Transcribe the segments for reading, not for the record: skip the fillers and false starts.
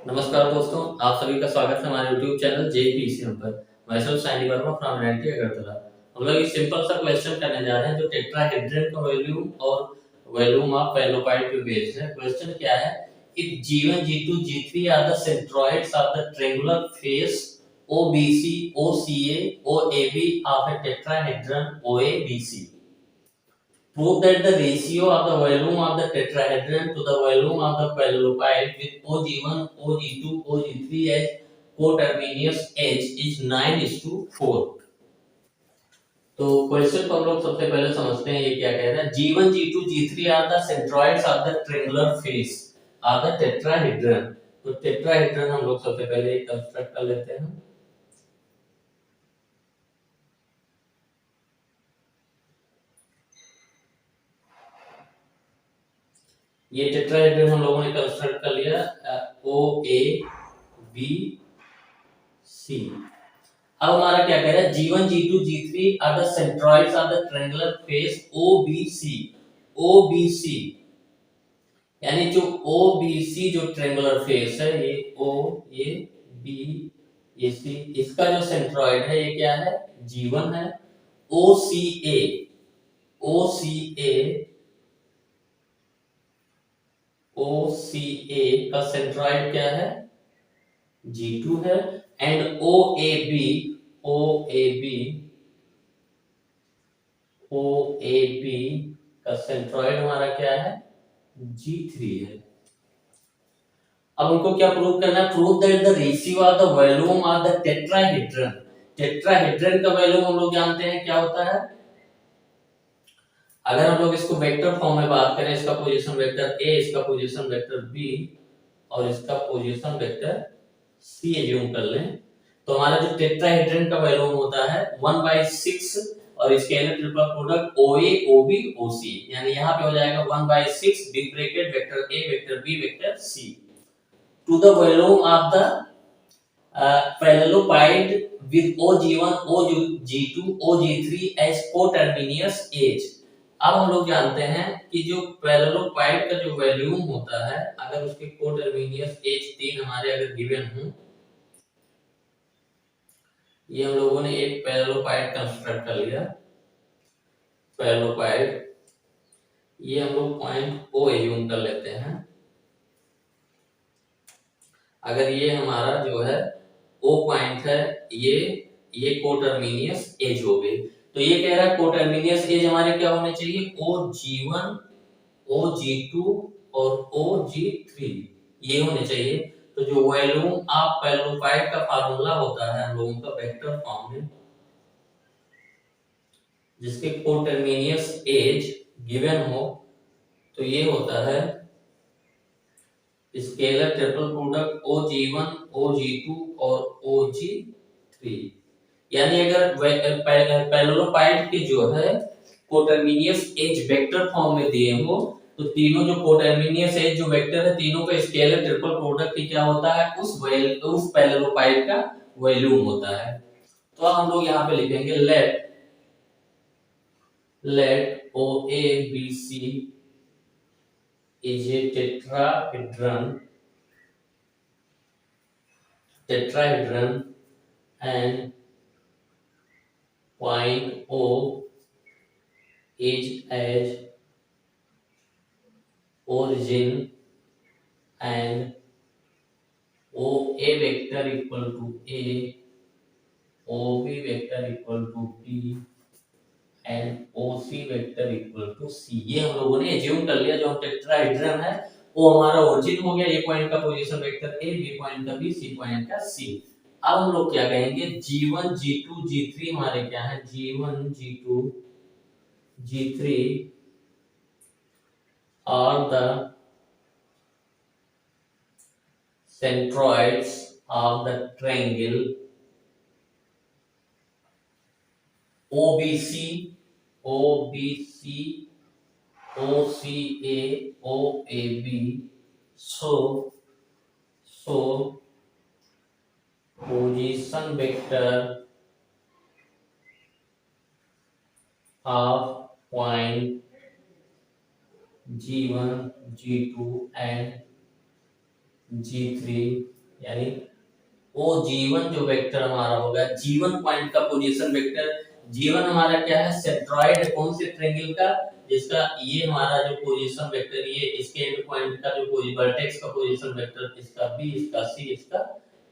नमस्कार दोस्तों, आप सभी का स्वागत है हमारे YouTube चैनल JPCM पर। मैं self Saini Verma from NIT Agartala. हम लोग एक सिंपल सा क्वेश्चन करने जा रहे हैं जो टेट्राहेड्रन का वॉल्यूम और वॉल्यूम ऑफ फेलोपाइड पे बेस्ड है। क्वेश्चन क्या है? If G1, G2, G3 are the centroids of the triangular face OBC, OCA, OAB of a tetrahedron OABC. Prove that the ratio of the volume of the tetrahedron to the volume of the parallelepiped with OG1, OG2, OG3 as coterminous edge is 9:4। तो question को हम लोग सबसे पहले समझते हैं ये क्या कह रहा है। G1, G2, G3 are the centroids of the triangular face of the tetrahedron. तो टेट्राहेड्रन हम लोग सबसे पहले कंस्ट्रक्ट कर लेते हैं। ये टेट्राहेड्रन हम लोगों ने कंस्ट्रक्ट कर लिया OABC। अब हमारा क्या कह रहा है? G1, G2, G3 are the centroids of the triangular face OBC यानी जो OBC जो ट्रायंगुलर फेस है ये OABC, इसका जो सेंट्रोइड है ये क्या है? G1 है। OCA का सेंट्रोइड क्या है? G2 है। एंड OAB का सेंट्रोइड हमारा क्या है? G3 है। अब उनको क्या प्रूव करना है? Prove that the ratio of the volume of the tetrahedron. Tetrahedron का वॉल्यूम हम लोग जानते हैं क्या होता है। अगर हम लोग इसको वेक्टर फॉर्म में बात करें, इसका पोजीशन वेक्टर A, इसका पोजीशन वेक्टर B और इसका पोजीशन वेक्टर C एज्यूम कर लें, तो हमारा जो टेट्राहेड्रन का वॉल्यूम होता है 1/6 और scalar triple product OA, OB, OC, यानी यहाँ पे हो जाएगा 1/6 big bracket vector A, vector B, vector C to the volume of the parallelepiped with OG1, OG2, OG3 as coterminous edge। अब हम लोग जानते हैं कि जो पैरेललोपाइड का जो वॉल्यूम होता है, अगर उसके कोटरमिनियस एज 3 हमारे अगर गिवन हो, ये हम लोगों ने एक पैरेललोपाइड कंस्ट्रक्ट कर लिया। पैरेललोपाइड ये हम लोग पॉइंट O एज्यूम कर लेते हैं। अगर ये हमारा जो है O पॉइंट है, ये कोटरमिनियस एज हो गई, तो ये कह रहा है कोटरमिनियस एज हमारे क्या होने चाहिए? OG1, OG2 और OG3 ये होने चाहिए। तो जो वॉल्यूम ऑफ पैरेललोपाइड का फार्मूला होता है हम लोगों का वेक्टर फॉर्म में, जिसके कोटरमिनियस एज गिवन हो, तो ये होता है scalar triple product OG1, OG2 और OG3। यानी अगर पैरेललोपाइड के जो है कोटरमिनियस एज वेक्टर फॉर्म में दिए हो, तो तीनों जो कोटरमिनियस एज जो वेक्टर है, तीनों का स्केलर ट्रिपल प्रोडक्ट क्या होता है? उस पैरेललोपाइड का वॉल्यूम होता है। तो हम लोग यहाँ पे लिखेंगे late OABC is a tetrahedron and point O is as origin and OA vector equal to A, OB vector equal to B and OC vector equal to C। ये हम लोगों ने एज्यूम कर लिया। जो हम टेट्राहेड्रन है वो हमारा ओरिजिन हो गया, ए पॉइंट का position vector A, B point का B, C पॉइंट का C। अब हम लोग क्या कहेंगे? G1, G2, G3 हमारे क्या है? G1, G2, G3 are the centroids of the triangle OBC, OCA, OAB। So position vector of point G1, G2 and G3 यानी ओ जीवन जो वेक्टर हमारा होगा, जीवन पॉइंट का पोजीशन वेक्टर। जीवन हमारा क्या है, सेंट्रॉइड है कौन से ट्रायंगल का, जिसका ये हमारा जो पोजीशन वेक्टर, ये इसके एंड पॉइंट का जो वर्टेक्स का पोजीशन वेक्टर, इसका बी, इसका सी, इसका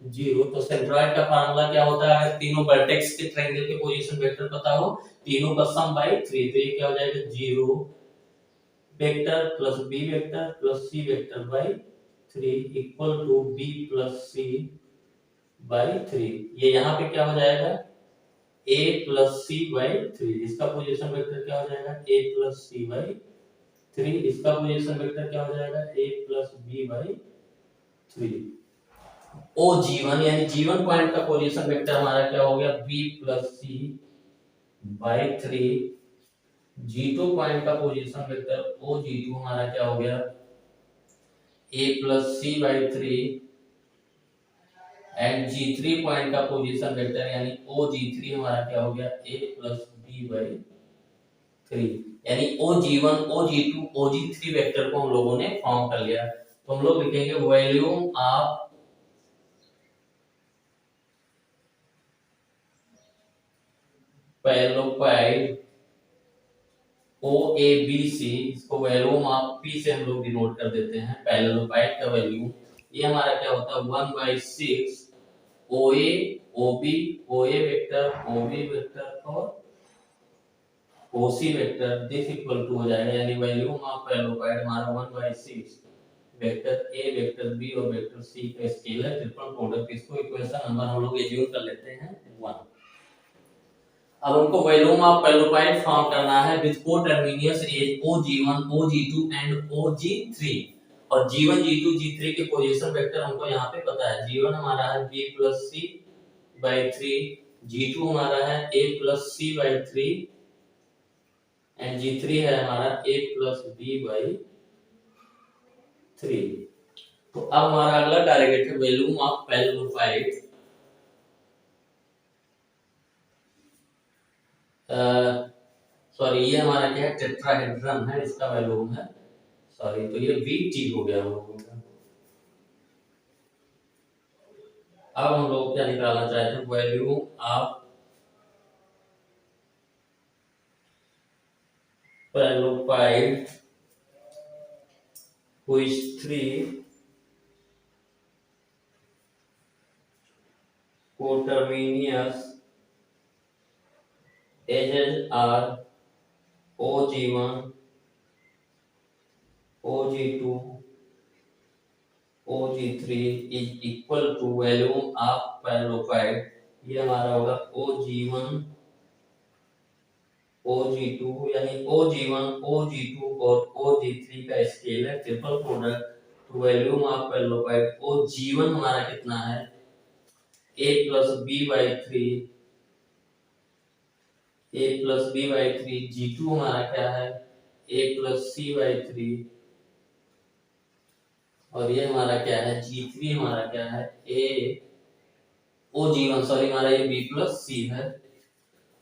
0। तो सेंट्रॉइड का फार्मूला क्या होता है, तीनों वर्टेक्स के ट्रायंगल के पोजीशन वेक्टर पता हो, तीनों का सम बाय 3, तो ये क्या हो जाएगा, 0 vector plus b vector plus c vector by 3 equal to b plus c by 3। ये यहाँ पे क्या हो जाएगा, a प्लस सी बाई 3, इसका पोजीशन वेक्टर क्या हो जाएगा, a प्लस सी बाई 3, इसका पोजीशन वेक्टर क्या हो जाएगा, a प्लस बी बाई 3। ओ जीवन यानी जीवन पॉइंट का पोजीशन वेक्टर हमारा क्या हो गया, b plus c by 3। G2 point का पोजीशन वेक्टर ओ G2 हमारा क्या हो गया, a plus c by 3 and G3 point का पोजीशन वेक्टर यानी ओ G3 हमारा क्या हो गया, a प्लस बी बाई 3। यानी ओ G1 ओ G2 ओ G3 वेक्टर को हम लोगों ने फॉर्म कर लिया। तो हम लोग लिखेंगे volume of parallelopiped O A B C, इसको वॉल्यूम ऑफ पी से हम लोग डिनोट कर देते हैं, पैरेललोपाइड का वॉल्यूम। ये हमारा क्या होता है, 1/6 ओ ए ओ बी, ओ ए वेक्टर ओ बी वेक्टर और ओ C vector, this equal to हो जाएगा, यानी वॉल्यूम ऑफ पैरेललोपाइड हमारा 1/6 वेक्टर ए वेक्टर बी और वेक्टर सी का स्केलर ट्रिपल प्रोडक्ट। इसको इक्वेशन नंबर हम लोग एज्यूम कर लेते हैं 1। अब हमको वॉल्यूम ऑफ पैरेललोपाइड फॉर्म करना है with कोटर्मिनियस as OG1 OG2 and OG3। और G1 G2 G3 के पोजीशन वेक्टर हमको यहाँ पे पता है। G1 हमारा है b plus c by 3, G2 हमारा है a plus c by 3 and G3 है हमारा a प्लस b बाई 3। तो अब हमारा अगला टारगेट है वॉल्यूम ऑफ पैरेललोपाइड। सॉरी, ये हमारा क्या है, टेट्राहेड्रन है, इसका वॉल्यूम है, सॉरी, तो ये VT हो गया हम लोगों का। अब हम लोग क्या निकालना चाहते हैं, volume of parallelopiped which 3 coterminous edges are OG1 OG2 OG3 is equal to volume of parallelopiped. ये हमारा होगा OG1 OG2 यानी OG1 OG2 और OG3 का स्केलर ट्रिपल प्रोडक्ट। तो वॉल्यूम ऑफ पैरेललोपाइड OG1 हमारा कितना है, a plus b by 3, a plus b by 3। G2 हमारा क्या है, a प्लस सी बाई 3 और ये हमारा क्या है, G3 हमारा क्या है, a OG1, सॉरी हमारा ये b प्लस सी है,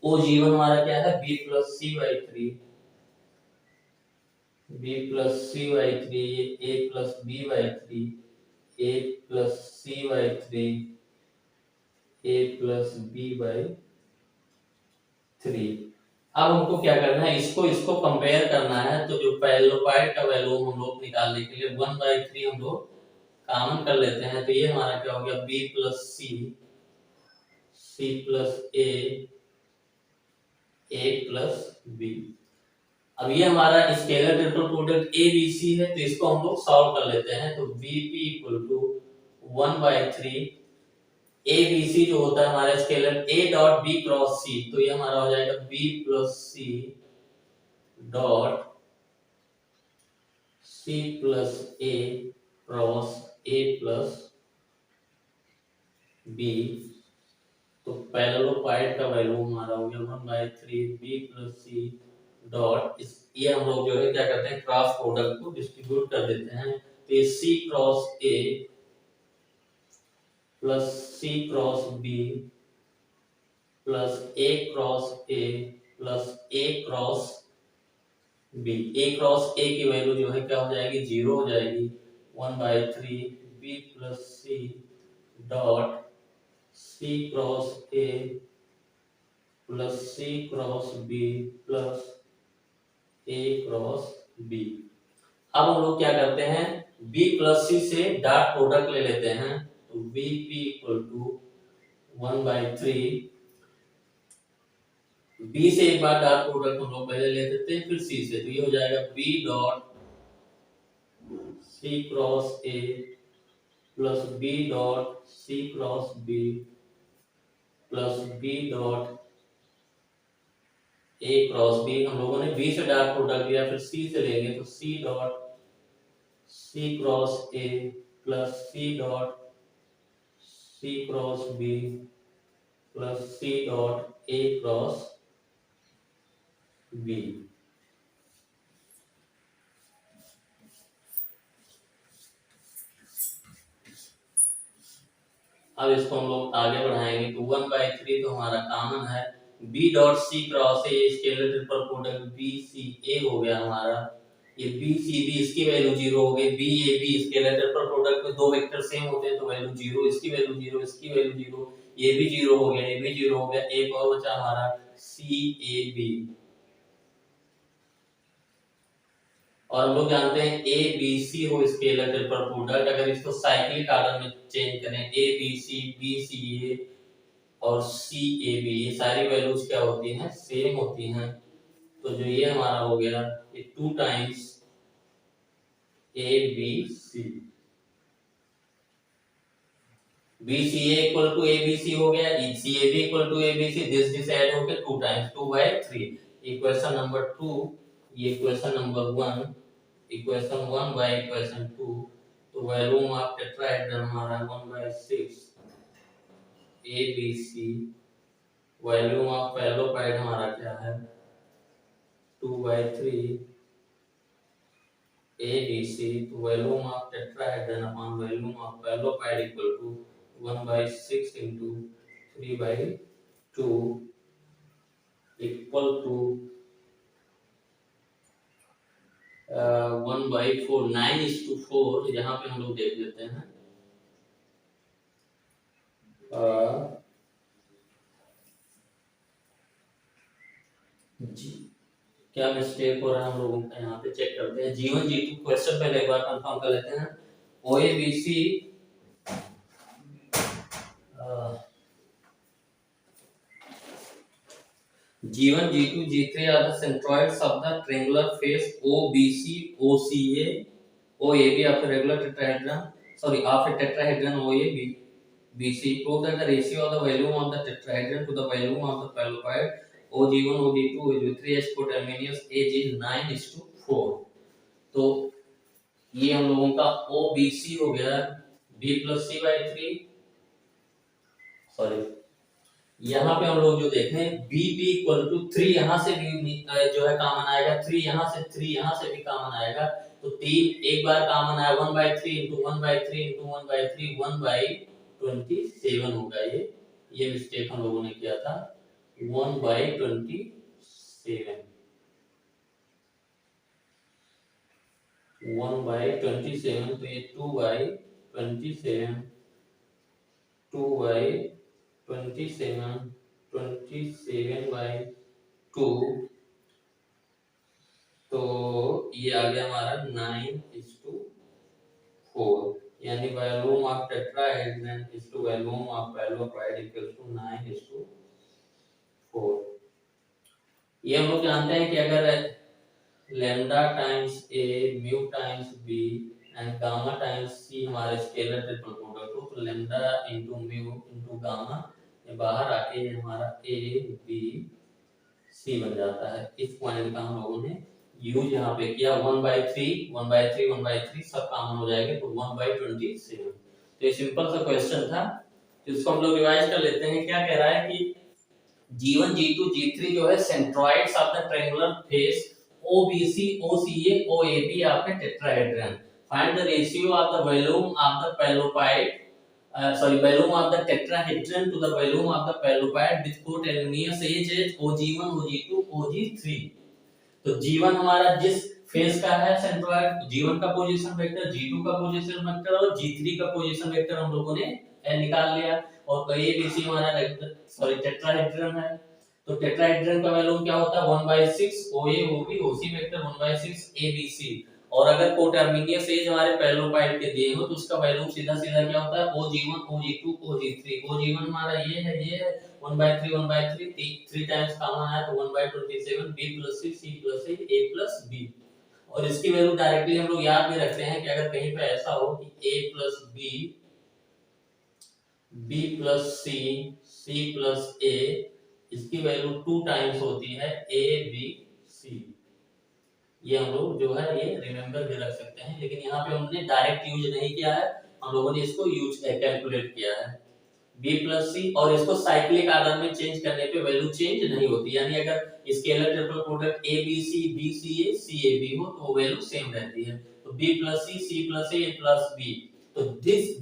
OG1 हमारा क्या है, b plus c by 3, b plus c by 3, ये a plus b by 3, a plus c by 3, a plus b by 3। अब हमको क्या करना है, इसको कंपेयर करना है। तो जो पैरेललोपाइड का वॉल्यूम हम लोग निकालने के लिए 1/3 हम लोग कॉमन कर लेते हैं। तो ये हमारा क्या हो गया, b plus c plus a plus b। अब ये हमारा scalar triple product a B c है, तो इसको हम लोग सॉल्व कर लेते हैं। तो Vp equal to 1/3 a B c जो होता है हमारा scalar a dot b cross c, तो ये हमारा हो जाएगा b plus c dot c plus a cross a plus b। तो पैरेललोपाइड का वैल्यू हमारा हो गया 1/3 b प्लस सी डॉट, ये हम लोग जो है क्या करते हैं, क्रॉस प्रोडक्ट को डिस्ट्रीब्यूट कर देते हैं। तो ये c cross a plus c cross b plus a cross a plus a cross b। a cross a की वैल्यू जो है क्या हो जाएगी, 0 हो जाएगी। 1/3 b plus c dot C cross A plus C cross B plus A cross B। अब हम लोग क्या करते हैं, B प्लस C से डॉट प्रोडक्ट ले लेते हैं, तो VP इक्वल टू 1/3। B से एक बार डॉट प्रोडक्ट हम लोग पहले ले लेते हैं, फिर C से, तो ये हो जाएगा B dot C cross A plus B dot C cross B plus B dot A cross B। हम लोगों ने B से डॉट प्रोडक्ट लिया, फिर C से लेंगे, तो C dot C cross A plus C dot C cross B plus C dot A cross B। अब इसको हम लोग आगे बढ़ाएंगे, तो 1/3 तो हमारा कॉमन है, B dot C cross A scalar triple product BCA हो गया हमारा, ये BCB इसकी वैल्यू 0 हो गई, BAB स्केलर ट्रिपल प्रोडक्ट में दो वेक्टर सेम होते हैं तो वैल्यू 0, इसकी वैल्यू 0, इसकी वैल्यू 0, ये भी 0 हो गया, ये भी 0 हो गया, एक और बचा हमारा CAB। और हम लोग जानते हैं ABC हो स्केलर ट्रिपल प्रोडक्ट, अगर इसको साइक्लिक ऑर्डर में चेंज करें, ABC BCA और CAB, ये सारी वैल्यूज क्या होती हैं, सेम होती हैं, तो जो ये हमारा हो गया, ये 2 times ABC, BCA equal to ABC हो गया, CAB equal to ABC, this add हो गया 2 टाइम्स 2/3। इक्वेशन नंबर 2, ये equation number 1, equation 1 by equation 2, तो वॉल्यूम ऑफ टेट्राहेड्रन हमारा 1/6 ABC, वॉल्यूम ऑफ पैरेललोपाइड हमारा क्या है 2/3 ABC, तो volume of tetrahedron upon volume of parallelopiped equal to 1/6 into 3/2 equal to 1/4, 9:4। यहाँ पे हम लोग देख लेते हैं, जी क्या मिस्टेक हो रहा है हम लोगों का, यहाँ पे चेक करते हैं। G1 G2 क्वेश्चन पहले एक बार कंफर्म कर लेते हैं। OABC G1 G2 G3 are the centroids of the triangular face OBC OCA OAB of a regular tetrahedron, sorry, of a tetrahedron OAB BC. Prove that the ratio of the volume of the tetrahedron to the volume of the paralleloid OG1 OG2 OG3 is coterminous age is 9:4। तो ये हम लोगों का OBC हो गया B plus C/3, sorry यहाँ पे हम लोग जो देखें BP इक्वल टू 3, यहाँ से भी जो है कॉमन आएगा, 3 यहाँ से, 3 यहाँ से भी कॉमन आएगा, तो 3 एक बार कॉमन आया 1/3 into 1/3 into 1/3 1/27 होगा। ये मिस्टेक हम लोगों ने किया था, 1/27, 1/27, तो ये 2/27, 27/2, तो ये आ गया हमारा 9:4, यानी volume of tetrahedron is to volume of parallelopiped equal to 9:4। ये हम लोग जानते हैं कि अगर lambda times A mu times B and gamma times C हमारे स्केलर ट्रिपल प्रोडक्ट हो, तो lambda into mu into gamma ये बाहर आके ये हमारा A B C बन जाता है। इस पॉइंट का हम लोगों ने यूज यहाँ पे किया, 1/3 सब कॉमन हो जाएंगे, तो 1/27। तो ये सिंपल सा क्वेश्चन था, तो इसको हम लोग रिवाइज कर लेते हैं। क्या कह रहा है कि G1 G2 G3 जो है centroids of the triangular face OBC OCA OAB आपके tetrahedron, find the ratio of the volume of the parallelopiped volume of the tetrahedron to the volume of the paralleloid with coterminous edge OG1 OG2 OG3। तो G1 हमारा जिस face का है centroid, G1 का position vector, G2 का position vector और G3 का position vector हम लोगों ने एन निकाल लिया। और ए बी सी हमारा टेट्राहेड्रन है, तो टेट्राहेड्रन का वैल्यूम क्या होता है 1/6 OA OB OC vector 1/6 ABC। और अगर कोटर्मिनियस एज हमारे पैरेललोपाइड के दिए हो तो उसका वैल्यूम सीधा सीधा क्या होता है OG1 OG2 OG3। OG1 हमारा ये है 1/3 1/3 3 टाइम्स कॉमन है तो 1/27 B + C C + A A + B। और इसकी वैल्यू डायरेक्टली हम लोग याद में रखते हैं कि अगर कहीं पे ऐसा हो कि A + B B + C C + A, इसकी वैल्यू 2 टाइम्स होती है A B C। ये हम लोग जो है ये रिमेंबर भी रख सकते हैं, लेकिन यहाँ पे हमने डायरेक्ट यूज नहीं किया है, हम लोगों ने इसको यूज कैलकुलेट किया है B + C। और इसको साइक्लिक ऑर्डर में चेंज करने पे वैल्यू चेंज नहीं होती, यानी अगर scalar triple product ABC BCA CAB हो तो वैल्यू सेम रहती है। तो B + C C + A + B, तो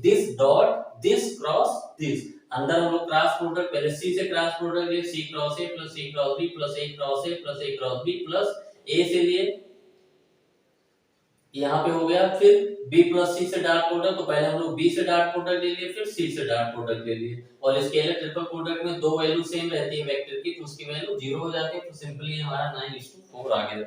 this dot this cross this, अंदर हम लोग क्रॉस प्रोडक्ट पहले C से क्रॉस प्रोडक्ट लिए C cross A + C cross B + A cross A + A cross B plus A से लिए यहाँ पे हो गया। फिर B + C से डॉट प्रोडक्ट, तो पहले हम लोग B से डॉट प्रोडक्ट ले लिए फिर C से डॉट प्रोडक्ट ले लिए। और स्केलर ट्रिपल प्रोडक्ट में दो वैल्यू सेम रहती है वेक्टर की, तो उसकी वैल्यू 0 हो जाती है, तो सिंपली हमारा 9:4 आ गया।